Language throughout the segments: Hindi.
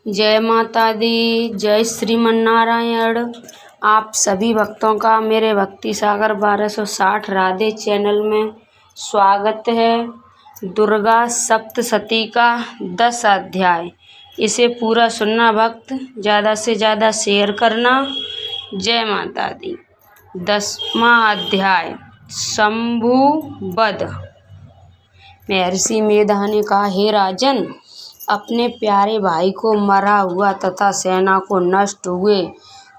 जय माता दी, जय श्रीमन नारायण। आप सभी भक्तों का मेरे भक्ति सागर 1260 राधे चैनल में स्वागत है। दुर्गा सप्तशती का 10 अध्याय, इसे पूरा सुनना भक्त, ज़्यादा से ज़्यादा शेयर करना। जय माता दी। 10वां अध्याय, शंभु वध। महर्षि मेधा ने कहा, हे राजन, अपने प्यारे भाई को मरा हुआ तथा सेना को नष्ट हुए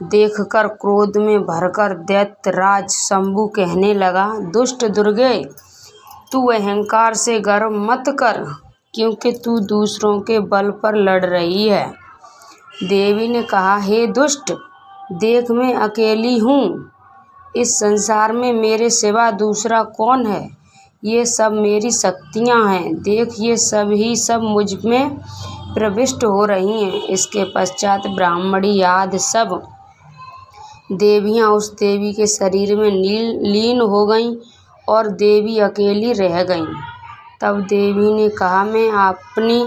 देखकर क्रोध में भरकर दैत्यराज शंभु कहने लगा, दुष्ट दुर्गे, तू अहंकार से गर्व मत कर, क्योंकि तू दूसरों के बल पर लड़ रही है। देवी ने कहा, हे दुष्ट, देख मैं अकेली हूँ। इस संसार में मेरे सिवा दूसरा कौन है? ये सब मेरी शक्तियाँ हैं। देख, ये सब ही सब मुझ में प्रविष्ट हो रही हैं। इसके पश्चात ब्राह्मणी आदि सब देवियाँ उस देवी के शरीर में लीन हो गईं और देवी अकेली रह गईं। तब देवी ने कहा, मैं अपनी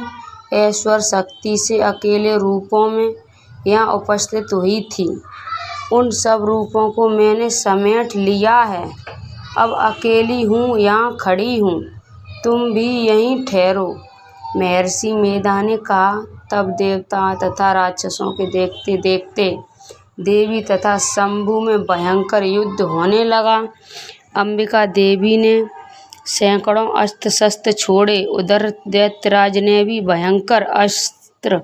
ऐश्वर्य शक्ति से अकेले रूपों में यहाँ उपस्थित हुई थी। उन सब रूपों को मैंने समेट लिया है। अब अकेली हूँ, यहाँ खड़ी हूँ। तुम भी यहीं ठहरो। महर्षि मेधा ने कहा। तब देवता तथा राक्षसों के देखते देखते देवी तथा शंभु में भयंकर युद्ध होने लगा। अंबिका देवी ने सैकड़ों अस्त्र शस्त्र छोड़े। उधर दैत्यराज ने भी भयंकर अस्त्र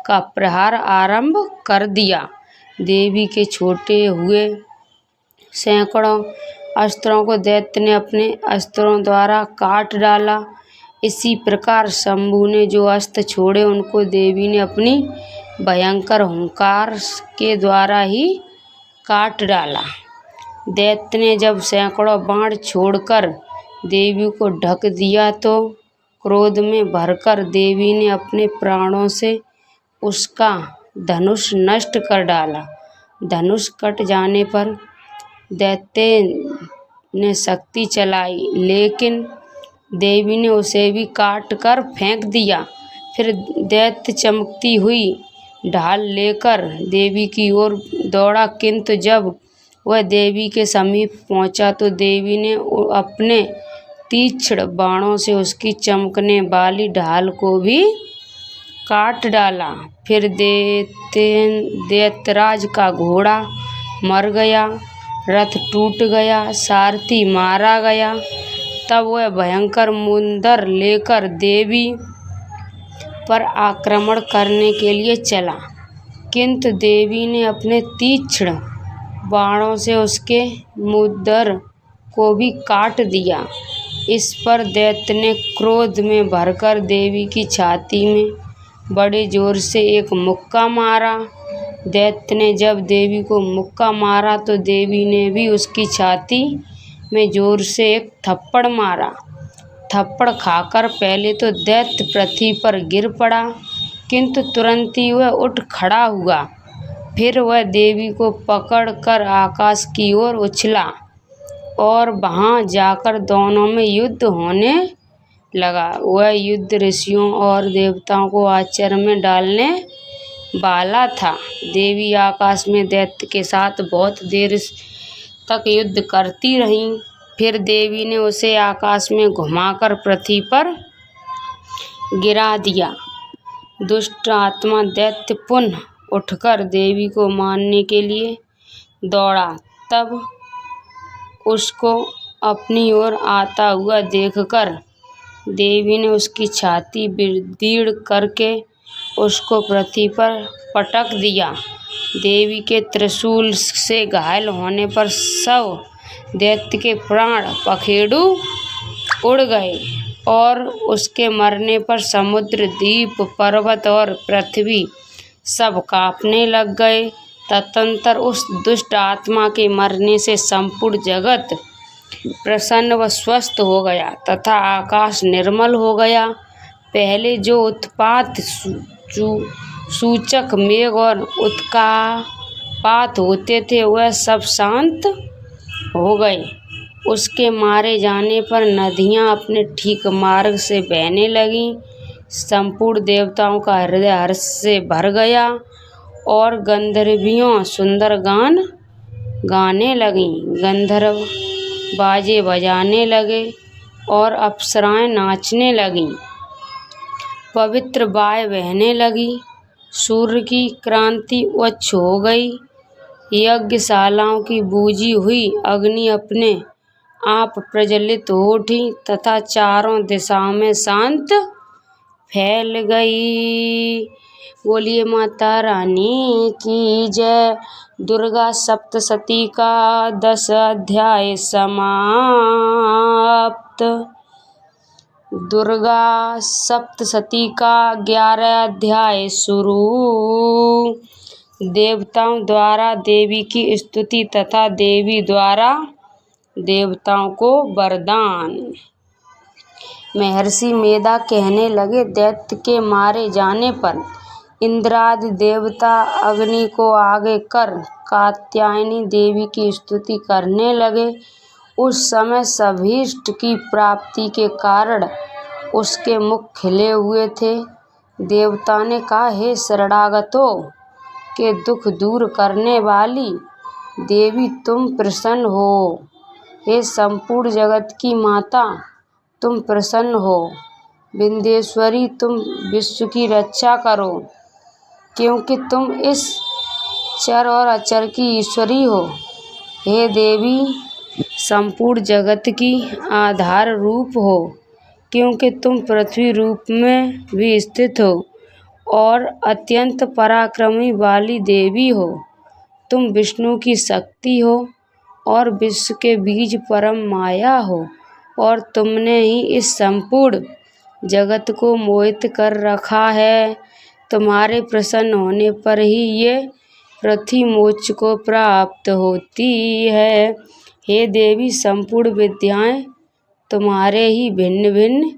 का प्रहार आरंभ कर दिया। देवी के छोटे हुए सैकड़ों अस्त्रों को दैत्य ने अपने अस्त्रों द्वारा काट डाला। इसी प्रकार शंभु ने जो अस्त्र छोड़े उनको देवी ने अपनी भयंकर हुंकार के द्वारा ही काट डाला। दैत्य ने जब सैकड़ों बाण छोड़कर देवी को ढक दिया तो क्रोध में भरकर देवी ने अपने प्राणों से उसका धनुष नष्ट कर डाला। धनुष कट जाने पर दैत्य ने शक्ति चलाई, लेकिन देवी ने उसे भी काट कर फेंक दिया। फिर दैत्य चमकती हुई ढाल लेकर देवी की ओर दौड़ा, किंतु जब वह देवी के समीप पहुंचा तो देवी ने अपने तीक्ष्ण बाणों से उसकी चमकने वाली ढाल को भी काट डाला। फिर दैत्यराज का घोड़ा मर गया, रथ टूट गया, सारथी मारा गया। तब वह भयंकर मुंदर लेकर देवी पर आक्रमण करने के लिए चला, किंतु देवी ने अपने तीक्ष्ण बाणों से उसके मुंदर को भी काट दिया। इस पर दैत्य ने क्रोध में भरकर देवी की छाती में बड़े जोर से एक मुक्का मारा। दैत्य ने जब देवी को मुक्का मारा तो देवी ने भी उसकी छाती में जोर से एक थप्पड़ मारा। थप्पड़ खाकर पहले तो दैत्य पृथ्वी पर गिर पड़ा, किंतु तुरंत ही वह उठ खड़ा हुआ। फिर वह देवी को पकड़कर आकाश की ओर उछला और वहां जाकर दोनों में युद्ध होने लगा। वह युद्ध ऋषियों और देवताओं को आश्चर्य में डालने वाला था। देवी आकाश में दैत्य के साथ बहुत देर तक युद्ध करती रही। फिर देवी ने उसे आकाश में घुमाकर पृथ्वी पर गिरा दिया। दुष्ट आत्मा दैत्य पुनः उठकर देवी को मारने के लिए दौड़ा। तब उसको अपनी ओर आता हुआ देखकर देवी ने उसकी छाती विदीर्ण करके उसको पृथ्वी पर पटक दिया। देवी के त्रिशूल से घायल होने पर सब दैत्य के प्राण पखेरु उड़ गए और उसके मरने पर समुद्र, द्वीप, पर्वत और पृथ्वी सब कांपने लग गए। तदनंतर उस दुष्ट आत्मा के मरने से संपूर्ण जगत प्रसन्न व स्वस्थ हो गया तथा आकाश निर्मल हो गया। पहले जो उत्पात सूचक मेघ और उत्कापात होते थे वह सब शांत हो गए। उसके मारे जाने पर नदियाँ अपने ठीक मार्ग से बहने लगीं। संपूर्ण देवताओं का हृदय हर्ष से भर गया और गंधर्वियों सुंदर गान गाने लगीं। गंधर्व बाजे बजाने लगे और अप्सराएं नाचने लगीं। पवित्र वायु बहने लगी। सूर्य की क्रांति उच्च हो गई। यज्ञशालाओं की बूझी हुई अग्नि अपने आप प्रज्वलित हो उठी तथा चारों दिशाओं में शांत फैल गई। बोलिए माता रानी की जय। दुर्गा सप्तशती का 10 अध्याय समाप्त। दुर्गा सप्तशती का 11 अध्याय शुरू। देवताओं द्वारा देवी की स्तुति तथा देवी द्वारा देवताओं को वरदान। महर्षि मेधा कहने लगे, दैत्य के मारे जाने पर इंद्रादि देवता अग्नि को आगे कर कात्यायनी देवी की स्तुति करने लगे। उस समय सभीष्ट की प्राप्ति के कारण उसके मुख खिले हुए थे। देवता ने कहा, हे शरणागतों के दुख दूर करने वाली देवी, तुम प्रसन्न हो। हे संपूर्ण जगत की माता, तुम प्रसन्न हो। विंध्येश्वरी, तुम विश्व की रक्षा करो, क्योंकि तुम इस चर और अचर की ईश्वरी हो। हे देवी, संपूर्ण जगत की आधार रूप हो, क्योंकि तुम पृथ्वी रूप में भी स्थित हो और अत्यंत पराक्रमी वाली देवी हो। तुम विष्णु की शक्ति हो और विश्व के बीज परम माया हो, और तुमने ही इस संपूर्ण जगत को मोहित कर रखा है। तुम्हारे प्रसन्न होने पर ही ये पृथ्वी मोक्ष को प्राप्त होती है। हे देवी, संपूर्ण विद्याएं तुम्हारे ही भिन्न भिन्न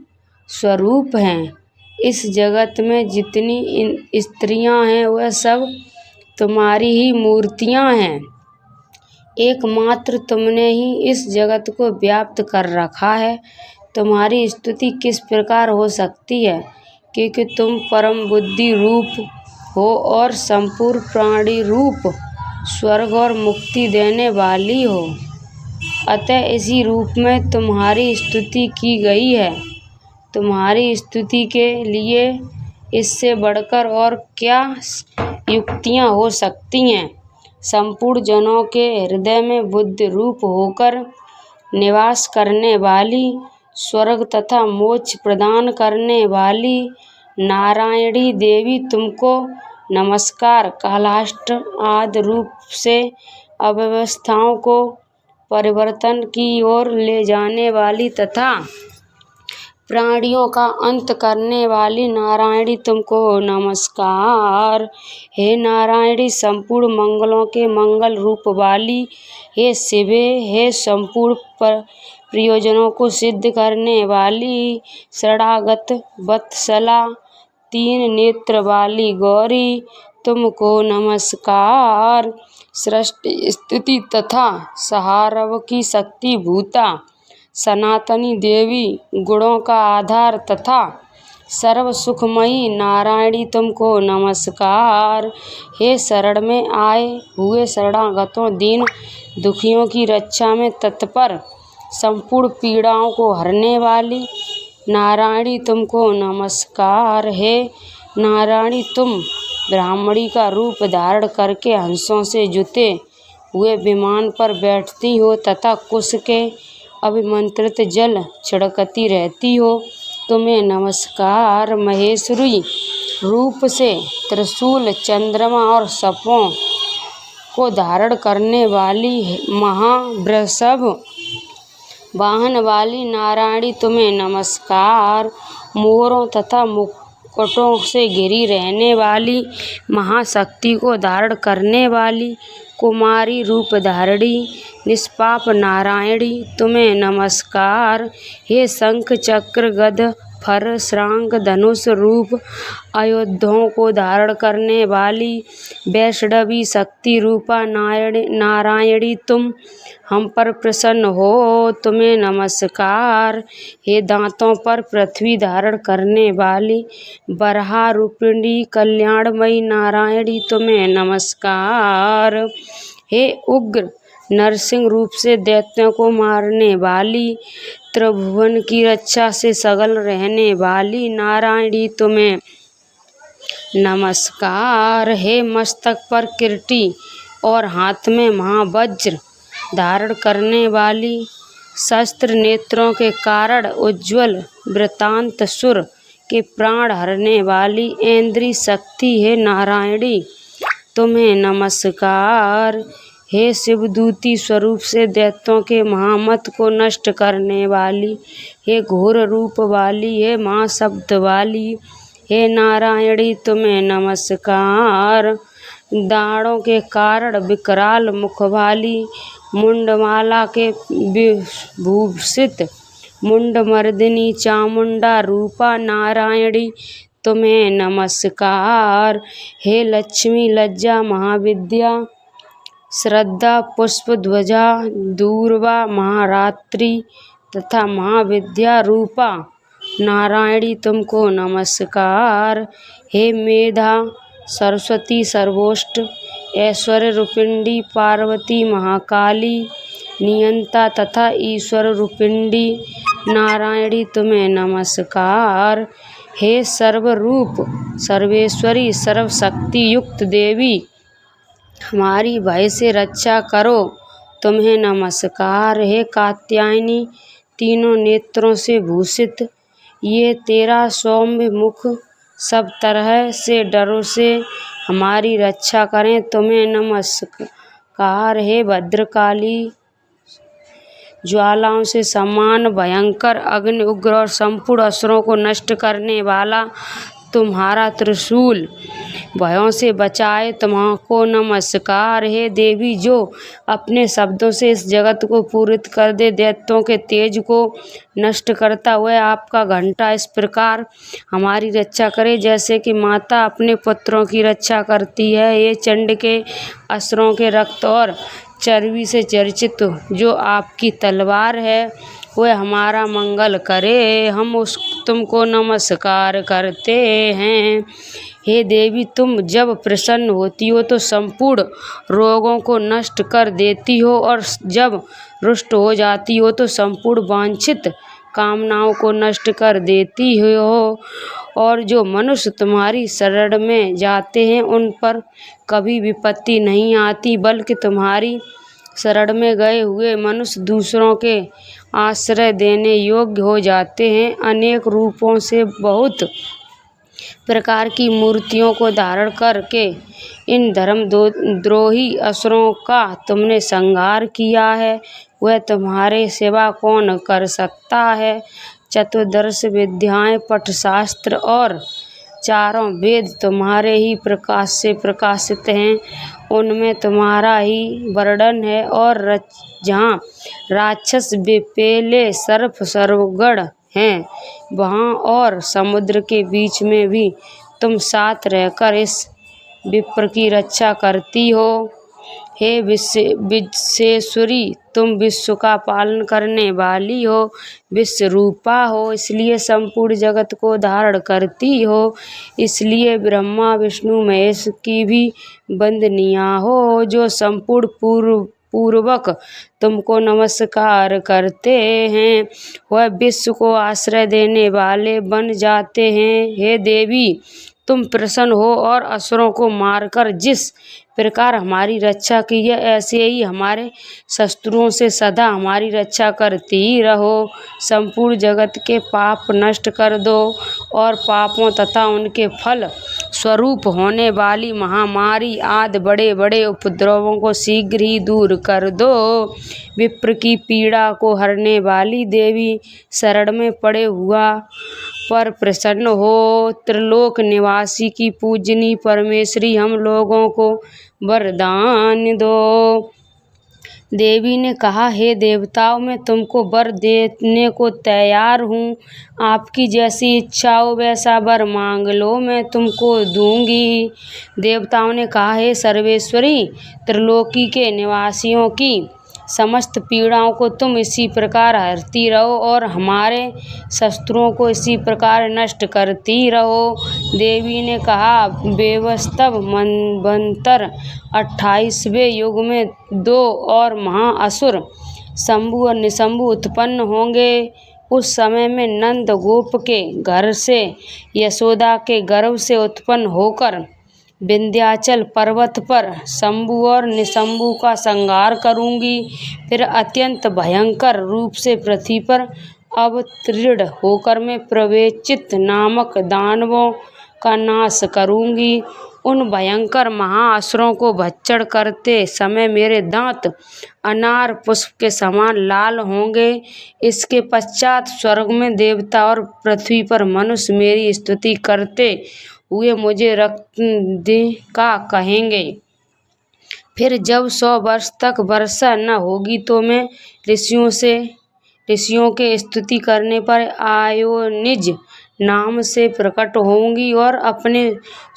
स्वरूप हैं। इस जगत में जितनी स्त्रियां हैं वह सब तुम्हारी ही मूर्तियां हैं। एकमात्र तुमने ही इस जगत को व्याप्त कर रखा है। तुम्हारी स्तुति किस प्रकार हो सकती है, क्योंकि तुम परम बुद्धि रूप हो और संपूर्ण प्राणी रूप स्वर्ग और मुक्ति देने वाली हो। अतः इसी रूप में तुम्हारी स्तुति की गई है। तुम्हारी स्तुति के लिए इससे बढ़कर और क्या युक्तियाँ हो सकती हैं। संपूर्ण जनों के हृदय में बुद्ध रूप होकर निवास करने वाली, स्वर्ग तथा मोक्ष प्रदान करने वाली नारायणी देवी, तुमको नमस्कार। कालाष्ट आदि रूप से अव्यवस्थाओं को परिवर्तन की ओर ले जाने वाली तथा प्राणियों का अंत करने वाली नारायणी, तुमको नमस्कार। हे नारायणी, संपूर्ण मंगलों के मंगल रूप वाली, हे शिवे, हे संपूर्ण प्रयोजनों को सिद्ध करने वाली शरणागत वत्सला, 3 नेत्र वाली गौरी, तुमको नमस्कार। सृष्टि स्थिति तथा संहार की शक्ति भूता सनातनी देवी, गुणों का आधार तथा सर्व सुखमयी नारायणी, तुमको नमस्कार। हे शरण में आए हुए शरणागतों, दीन दुखियों की रक्षा में तत्पर, संपूर्ण पीड़ाओं को हरने वाली नारायणी, तुमको नमस्कार। हे नारायणी, तुम ब्राह्मणी का रूप धारण करके हंसों से जुते हुए विमान पर बैठती हो तथा कुश के अभिमंत्रित जल छिड़कती रहती हो, तुम्हें नमस्कार। महेश्वरी रूप से त्रिशूल, चंद्रमा और सर्पों को धारण करने वाली महावृषभ वाहन वाली नारायणी, तुम्हें नमस्कार। मोरों तथा मुकुटों से घिरी रहने वाली महाशक्ति को धारण करने वाली कुमारी रूप धारणी निष्पाप नारायणी, तुम्हें नमस्कार। हे शंख चक्र गद फर श्रांक धनुष रूप आयुधों को धारण करने वाली वैष्णवी शक्ति रूपा नारायणी तुम हम पर प्रसन्न हो, तुम्हें नमस्कार। हे दांतों पर पृथ्वी धारण करने वाली बराह रूपिणी कल्याणमयी नारायणी तुम्हें नमस्कार। हे उग्र नरसिंह रूप से दैत्यों को मारने वाली त्रिभुवन की रक्षा से सगल रहने वाली नारायणी तुम्हें नमस्कार। हे मस्तक पर किरीटी और हाथ में महावज्र धारण करने वाली शस्त्र नेत्रों के कारण उज्ज्वल वृत्तांत सुर के प्राण हरने वाली इंद्रिय शक्ति है नारायणी तुम्हें नमस्कार। हे शिवदूती स्वरूप से दैत्यों के महामत को नष्ट करने वाली, हे घोर रूप वाली, हे महाशब्द वाली, हे नारायणी तुम्हें नमस्कार। दाढ़ों के कारण विकराल मुख वाली मुंडमाला के विभूषित मुंडमर्दिनी चामुंडा रूपा नारायणी तुम्हें नमस्कार। हे लक्ष्मी लज्जा महाविद्या श्रद्धा पुष्पध्वजा दूर्वा महारात्रि तथा महाविद्या रूपा नारायणी तुमको नमस्कार। हे मेधा सरस्वती सर्वोष्ट ऐश्वर्य रूपिंडी पार्वती महाकाली नियंता तथा ईश्वर रूपिंडी नारायणी तुम्हें नमस्कार। हे सर्वरूप सर्वेश्वरी सर्वशक्ति युक्त देवी हमारी भय से रक्षा करो तुम्हें नमस्कार। हे कात्यायनी तीनों नेत्रों से भूषित ये तेरा सौम्य मुख सब तरह से डरों से हमारी रक्षा करें तुम्हें नमस्कार। हे भद्रकाली ज्वालाओं से समान भयंकर अग्नि उग्र और संपूर्ण असुरों को नष्ट करने वाला तुम्हारा त्रिशूल भयों से बचाए तुमको नमस्कार। हे देवी जो अपने शब्दों से इस जगत को पूरित कर दे दैत्यों के तेज को नष्ट करता हुआ आपका घंटा इस प्रकार हमारी रक्षा करे जैसे कि माता अपने पुत्रों की रक्षा करती है। ये चंड के असुरों के रक्त और चर्बी से चर्चित जो आपकी तलवार है वह हमारा मंगल करे, हम तुमको नमस्कार करते हैं। हे देवी तुम जब प्रसन्न होती हो तो संपूर्ण रोगों को नष्ट कर देती हो और जब रुष्ट हो जाती हो तो संपूर्ण वांछित कामनाओं को नष्ट कर देती हो और जो मनुष्य तुम्हारी शरण में जाते हैं उन पर कभी विपत्ति नहीं आती, बल्कि तुम्हारी शरण में गए हुए मनुष्य दूसरों के आश्रय देने योग्य हो जाते हैं। अनेक रूपों से बहुत प्रकार की मूर्तियों को धारण करके इन धर्मद्रोही असुरों का तुमने संहार किया है, वह तुम्हारे सिवा कौन कर सकता है। चतुर्दश विद्याएं पठ शास्त्र और चारों वेद तुम्हारे ही प्रकाश से प्रकाशित हैं, उनमें तुम्हारा ही वर्णन है और जहाँ राक्षस विपेले सर्प सर्वगण हैं वहाँ और समुद्र के बीच में भी तुम साथ रहकर इस विप्र की रक्षा करती हो। हे विश्वेश्वरी तुम विश्व का पालन करने वाली हो, विश्व रूपा हो, इसलिए संपूर्ण जगत को धारण करती हो, इसलिए ब्रह्मा विष्णु महेश की भी वंदनीया हो जो संपूर्ण पूर्वक तुमको नमस्कार करते हैं, वह विश्व को आश्रय देने वाले बन जाते हैं। हे देवी तुम प्रसन्न हो और असुरों को मारकर जिस प्रकार हमारी रक्षा की है ऐसे ही हमारे शत्रुओं से सदा हमारी रक्षा करती रहो। संपूर्ण जगत के पाप नष्ट कर दो और पापों तथा उनके फल स्वरूप होने वाली महामारी आदि बड़े बड़े उपद्रवों को शीघ्र ही दूर कर दो। विप्र की पीड़ा को हरने वाली देवी शरण में पड़े हुआ पर प्रसन्न हो। त्रिलोक निवासी की पूजनी परमेश्वरी हम लोगों को वरदान दो। देवी ने कहा, हे देवताओं, मैं तुमको वर देने को तैयार हूँ। आपकी जैसी इच्छा हो वैसा वर मांग लो, मैं तुमको दूंगी। देवताओं ने कहा, हे सर्वेश्वरी, त्रिलोकी के निवासियों की समस्त पीड़ाओं को तुम इसी प्रकार हरती रहो और हमारे शस्त्रों को इसी प्रकार नष्ट करती रहो। देवी ने कहा, वेवस्तव मनवंतर 28वें युग में 2 और महाअसुर शंभु और निशंभु उत्पन्न होंगे। उस समय में नंद गोप के घर से यशोदा के गर्भ से उत्पन्न होकर विंध्याचल पर्वत पर शंभु और निशंभु का संहार करूंगी। फिर अत्यंत भयंकर रूप से पृथ्वी पर अवतीर्ण होकर मैं प्रवेचित नामक दानवों का नाश करूंगी। उन भयंकर महाअसुरों को भक्षण करते समय मेरे दांत अनार पुष्प के समान लाल होंगे। इसके पश्चात स्वर्ग में देवता और पृथ्वी पर मनुष्य मेरी स्तुति करते हुए मुझे रत्नाकर कहेंगे। फिर जब 100 वर्ष तक वर्षा न होगी तो मैं ऋषियों के स्तुति करने पर आयोनिज नाम से प्रकट होंगी और अपने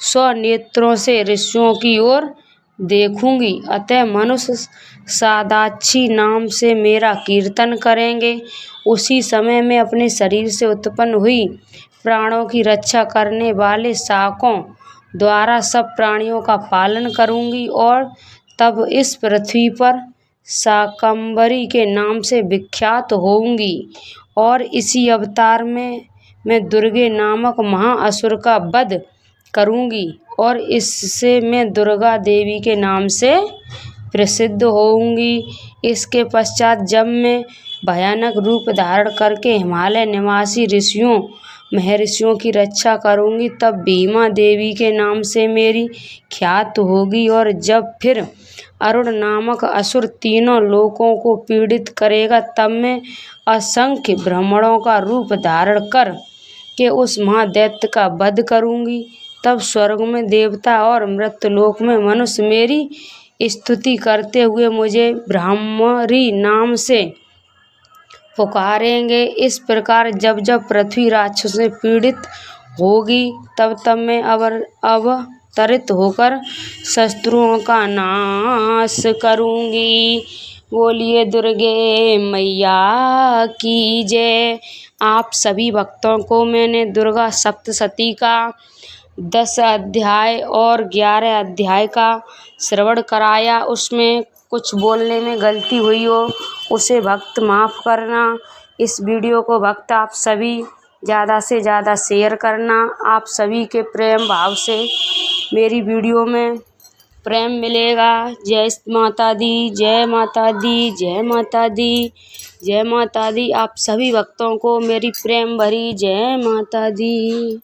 100 नेत्रों से ऋषियों की ओर देखूंगी। अतः मनुष्य सादाक्षी नाम से मेरा कीर्तन करेंगे। उसी समय मैं अपने शरीर से उत्पन्न हुई प्राणों की रक्षा करने वाले शाकों द्वारा सब प्राणियों का पालन करूंगी और तब इस पृथ्वी पर शाकंभरी के नाम से विख्यात होंगी। और इसी अवतार में मैं दुर्गे नामक महाअसुर का वध करूंगी और इससे मैं दुर्गा देवी के नाम से प्रसिद्ध होंगी। इसके पश्चात जब मैं भयानक रूप धारण करके हिमालय निवासी महर्षियों की रक्षा करूंगी तब भीमा देवी के नाम से मेरी ख्यात होगी। और जब फिर अरुण नामक असुर तीनों लोकों को पीड़ित करेगा तब मैं असंख्य ब्राह्मणों का रूप धारण कर के उस महादैत्य का वध करूंगी। तब स्वर्ग में देवता और मृत्यलोक में मनुष्य मेरी स्तुति करते हुए मुझे ब्रह्मरी नाम से पुकारेंगे। इस प्रकार जब जब पृथ्वी राक्षसों से पीड़ित होगी तब तब मैं अवतरित होकर शत्रुओं का नाश करूंगी। बोलिए दुर्गे मैया की जय। आप सभी भक्तों को मैंने दुर्गा सप्तशती का 10 अध्याय और 11 अध्याय का श्रवण कराया। उसमें कुछ बोलने में गलती हुई हो उसे भक्त माफ़ करना। इस वीडियो को भक्त आप सभी ज़्यादा से ज़्यादा शेयर करना। आप सभी के प्रेम भाव से मेरी वीडियो में प्रेम मिलेगा। जय माता दी, जय माता दी, जय माता दी, जय माता दी। आप सभी भक्तों को मेरी प्रेम भरी जय माता दी।